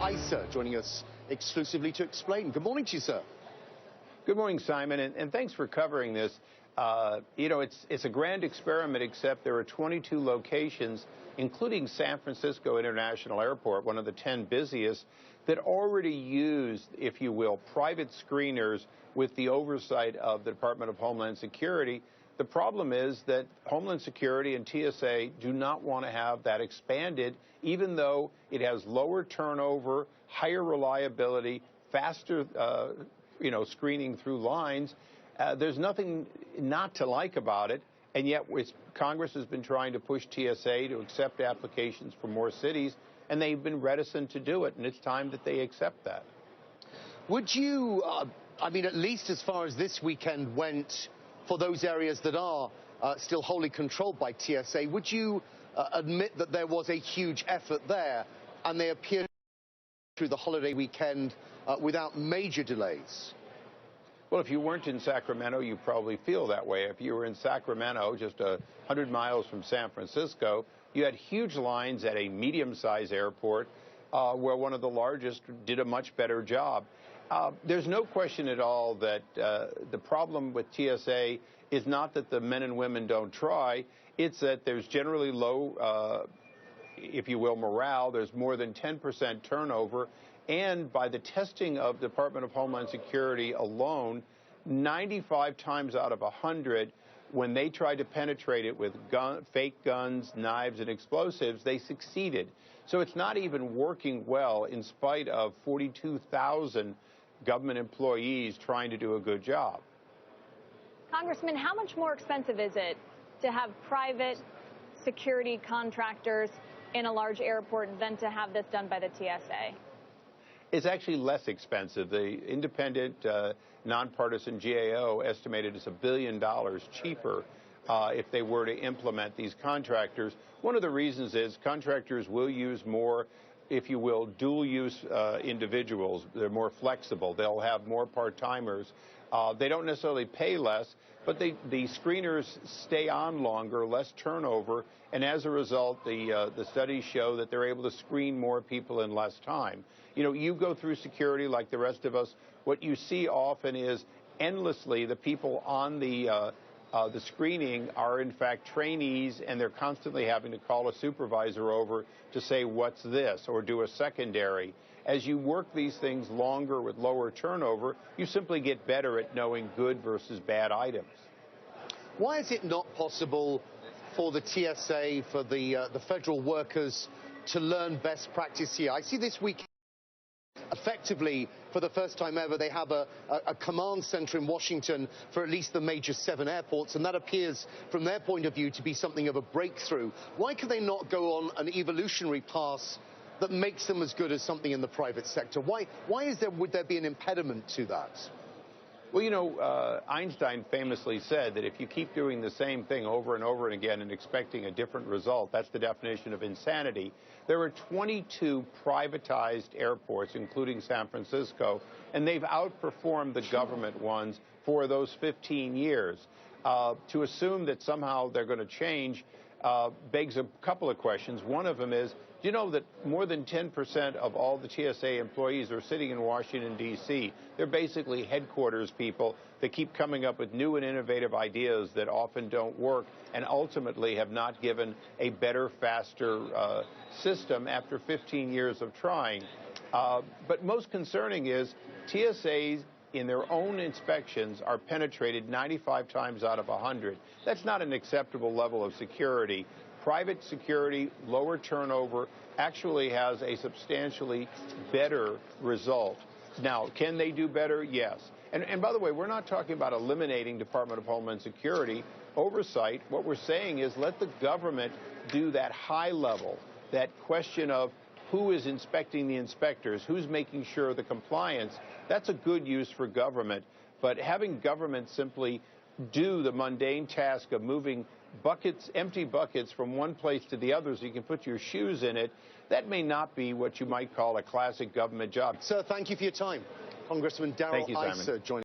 Issa joining us exclusively to explain. Good morning to you, sir. Good morning, Simon, and thanks for covering this. It's a grand experiment, except there are 22 locations, including San Francisco International Airport, one of the 10 busiest, that already use, if you will, private screeners with the oversight of the Department of Homeland Security. The problem is that Homeland Security and TSA do not want to have that expanded, even though it has lower turnover, higher reliability, faster screening through lines. There's nothing not to like about it, and yet Congress has been trying to push TSA to accept applications for more cities, and they've been reticent to do it, and it's time that they accept that. Would you, at least as far as this weekend went, for those areas that are still wholly controlled by TSA, would you admit that there was a huge effort there, and they appeared through the holiday weekend without major delays? Well, if you weren't in Sacramento, you probably feel that way. If you were in Sacramento, just 100 miles from San Francisco, you had huge lines at a medium-sized airport where one of the largest did a much better job. There's no question at all that the problem with TSA is not that the men and women don't try, it's that there's generally low, if you will, morale. There's more than 10% turnover. And by the testing of the Department of Homeland Security alone, 95 times out of 100, when they tried to penetrate it with fake guns, knives, and explosives, they succeeded. So it's not even working well in spite of 42,000 government employees trying to do a good job. Congressman, how much more expensive is it to have private security contractors in a large airport than to have this done by the TSA? It's actually less expensive. The independent, nonpartisan GAO estimated it's $1 billion cheaper if they were to implement these contractors. One of the reasons is contractors will use more, if you will, dual-use individuals. They're more flexible. They'll have more part-timers. They don't necessarily pay less, but the screeners stay on longer, less turnover, and as a result, the studies show that they're able to screen more people in less time. You go through security like the rest of us. What you see often is endlessly the people on the screening are in fact trainees, and they're constantly having to call a supervisor over to say, what's this, or do a secondary. As you work these things longer with lower turnover, you simply get better at knowing good versus bad items. Why is it not possible for the TSA, for the federal workers, to learn best practice here? I see this week, effectively, for the first time ever, they have a command center in Washington for at least the major 7 airports, and that appears, from their point of view, to be something of a breakthrough. Why can they not go on an evolutionary path that makes them as good as something in the private sector? Why would there be an impediment to that? Well, Einstein famously said that if you keep doing the same thing over and over again and expecting a different result, that's the definition of insanity. There are 22 privatized airports, including San Francisco, and they've outperformed the government ones for those 15 years. To assume that somehow they're going to change begs a couple of questions. One of them is, do you know that more than 10% of all the TSA employees are sitting in Washington, D.C.? They're basically headquarters people that keep coming up with new and innovative ideas that often don't work and ultimately have not given a better, faster system after 15 years of trying. But most concerning is TSA's in their own inspections are penetrated 95 times out of 100. That's not an acceptable level of security. Private security, lower turnover, actually has a substantially better result. Now, can they do better? Yes. And by the way, we're not talking about eliminating Department of Homeland Security oversight. What we're saying is let the government do that high level, that question of who is inspecting the inspectors, who's making sure the compliance. That's a good use for government. But having government simply do the mundane task of moving buckets, empty buckets from one place to the other so you can put your shoes in it, that may not be what you might call a classic government job. Sir, thank you for your time. Congressman Darrell Issa joining